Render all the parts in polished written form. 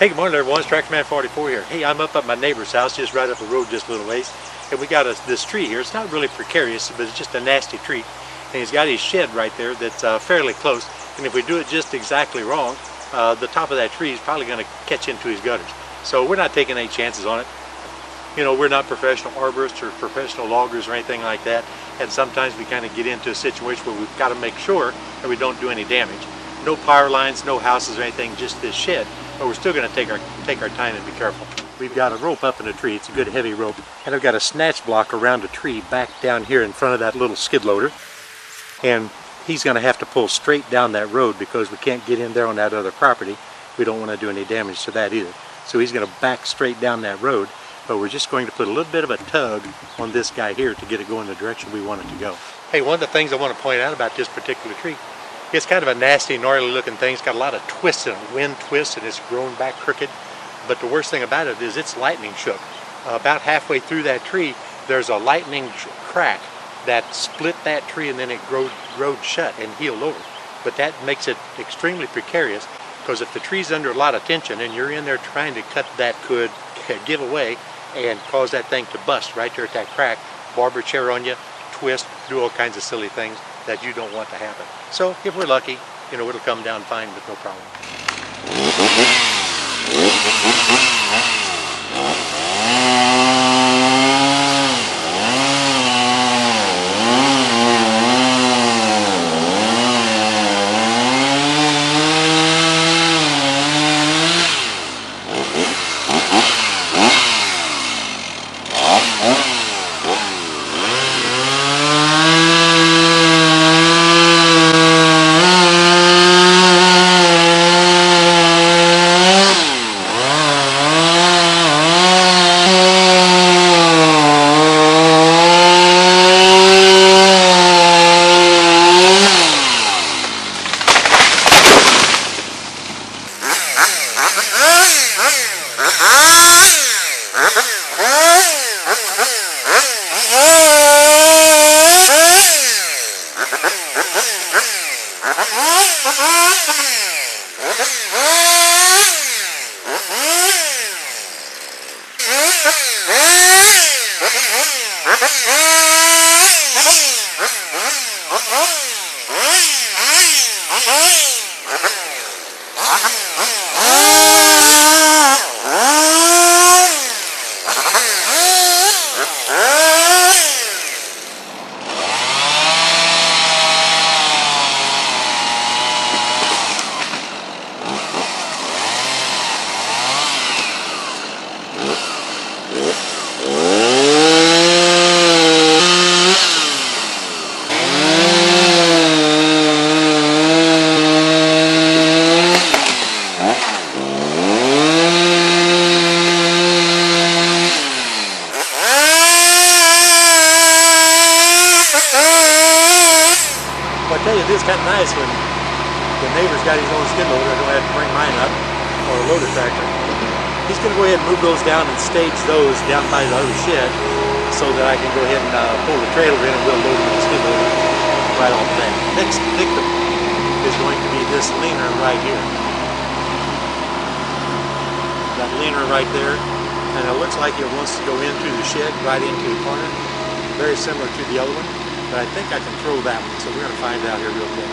Hey, good morning everyone, it's Tractorman 44 here. Hey, I'm up at my neighbor's house, just right up the road just a little ways. And we got this tree here. It's not really precarious, but it's just a nasty tree. And he's got his shed right there that's fairly close. And if we do it just exactly wrong, the top of that tree is probably going to catch into his gutters. So we're not taking any chances on it. You know, we're not professional arborists or professional loggers or anything like that. And sometimes we kind of get into a situation where we've got to make sure that we don't do any damage. No power lines, no houses or anything, just this shed. But we're still going to take our time and be careful. We've got a rope up in the tree. It's a good heavy rope. And I've got a snatch block around a tree back down here in front of that little skid loader. And he's going to have to pull straight down that road because we can't get in there on that other property. We don't want to do any damage to that either. So he's going to back straight down that road. But we're just going to put a little bit of a tug on this guy here to get it going the direction we want it to go. Hey, one of the things I want to point out about this particular tree, it's kind of a nasty, gnarly looking thing. It's got a lot of twists in it, wind twists, and it's grown back crooked. But the worst thing about it is it's lightning shook. About halfway through that tree, there's a lightning crack that split that tree and then it growed shut and healed over. But that makes it extremely precarious because if the tree's under a lot of tension and you're in there trying to cut, that could give away and cause that thing to bust right there at that crack, barber chair on you, twist, do all kinds of silly things that you don't want to happen. So if we're lucky, you know, it'll come down fine with no problem. I tell you, this is kind of nice when the neighbor's got his own skid loader. I don't have to bring mine up, or a loader tractor. He's going to go ahead and move those down and stage those down by the other shed so that I can go ahead and pull the trailer in and we'll load it with the skid loader right off that. Next victim is going to be this leaner right here. That leaner right there, and it looks like it wants to go into the shed, right into the corner. Very similar to the other one. But I think I can throw that one, so we're going to find out here real quick.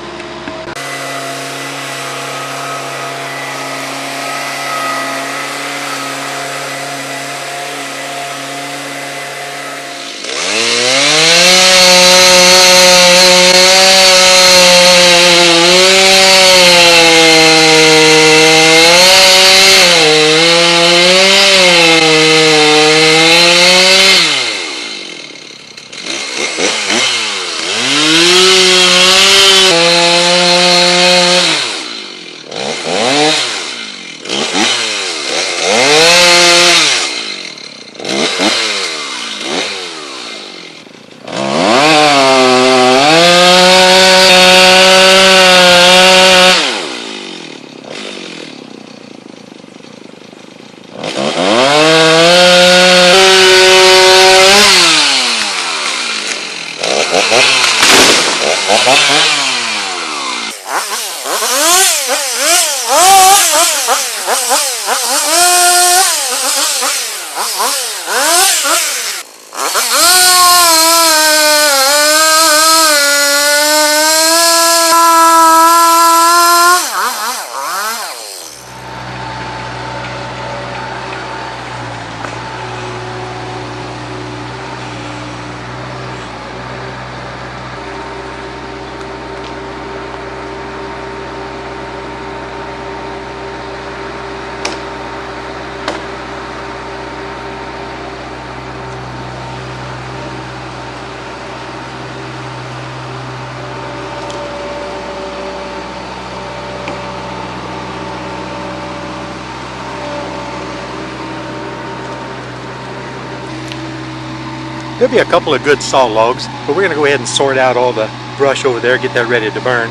There'll be a couple of good saw logs, but we're going to go ahead and sort out all the brush over there, get that ready to burn,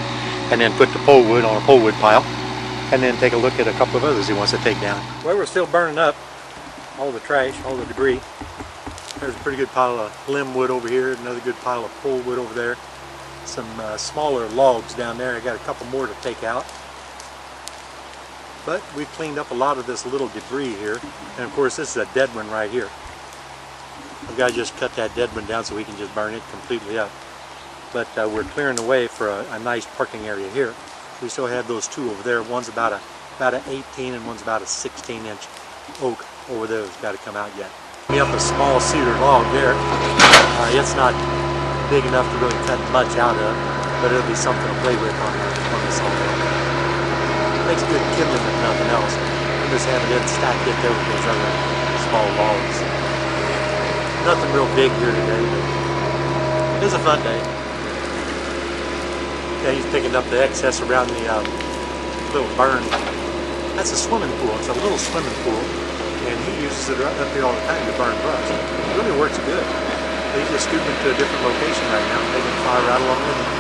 and then put the pole wood on a pole wood pile, and then take a look at a couple of others he wants to take down. Well, we're still burning up all the trash, all the debris. There's a pretty good pile of limb wood over here, another good pile of pole wood over there, some smaller logs down there. I got a couple more to take out. But we've cleaned up a lot of this little debris here, and of course this is a dead one right here. I've got to just cut that dead one down so we can just burn it completely up. But we're clearing the way for a nice parking area here. We still have those two over there. One's about an 18 and one's about a 16-inch oak over there that's got to come out yet. We have a small cedar log there. It's not big enough to really cut much out of, but it'll be something to play with on the saw. Makes good kindling if nothing else. I'm just having it stacked it there with those other small logs. Nothing real big here today, but it's a fun day. Yeah, he's picking up the excess around the little burn. That's a swimming pool. It's a little swimming pool, and he uses it up here all the time to burn brush. It really works good. He's just scooting it to a different location right now, taking fire right along with him.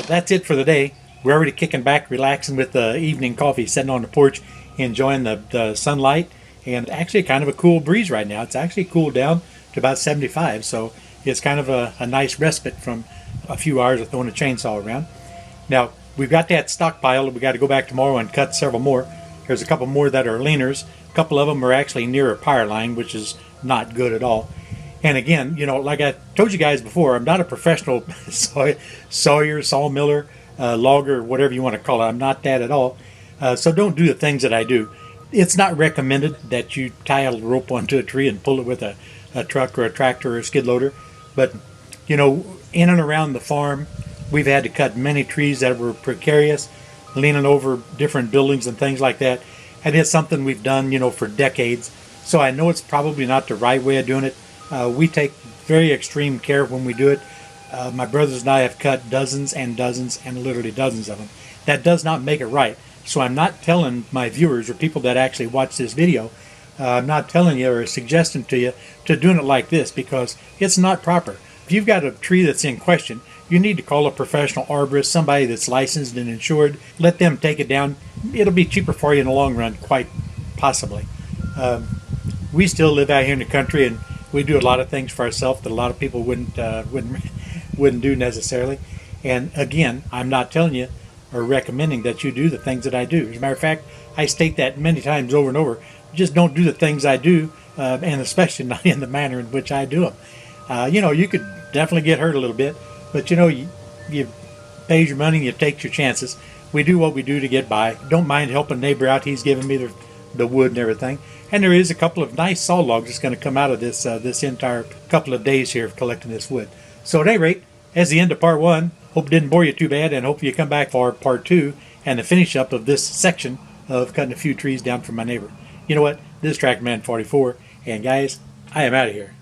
That's it for the day. We're already kicking back, relaxing with the evening coffee, sitting on the porch, enjoying the sunlight, and actually kind of a cool breeze right now. It's actually cooled down to about 75. So it's kind of a nice respite from a few hours of throwing a chainsaw around. Now, we've got that stockpile. We got to go back tomorrow and cut several more. There's a couple more that are leaners. A couple of them are actually near a power line, which is not good at all. And again, you know, like I told you guys before, I'm not a professional sawyer, sawmiller, logger, whatever you want to call it. I'm not that at all. So don't do the things that I do. It's not recommended that you tie a rope onto a tree and pull it with a truck or a tractor or a skid loader. But, you know, in and around the farm, we've had to cut many trees that were precarious, leaning over different buildings and things like that. And it's something we've done, you know, for decades. So I know it's probably not the right way of doing it. We take very extreme care when we do it. My brothers and I have cut dozens and dozens and literally dozens of them. That does not make it right. So I'm not telling my viewers or people that actually watch this video, I'm not telling you or suggesting to you to doing it like this, because it's not proper. If you've got a tree that's in question, you need to call a professional arborist, somebody that's licensed and insured. Let them take it down. It'll be cheaper for you in the long run, quite possibly. We still live out here in the country, and we do a lot of things for ourselves that a lot of people wouldn't do necessarily. And again, I'm not telling you or recommending that you do the things that I do. As a matter of fact, I state that many times over and over. Just don't do the things I do, and especially not in the manner in which I do them. You know, you could definitely get hurt a little bit, but you know, you pay your money and you take your chances. We do what we do to get by. Don't mind helping a neighbor out. He's giving me the wood and everything. And there is a couple of nice saw logs that's going to come out of this entire couple of days here of collecting this wood. So at any rate, that's the end of part one. Hope it didn't bore you too bad, and hope you come back for part two and the finish up of this section of cutting a few trees down from my neighbor. You know what? This is Tractor Man 44, and guys, I am out of here.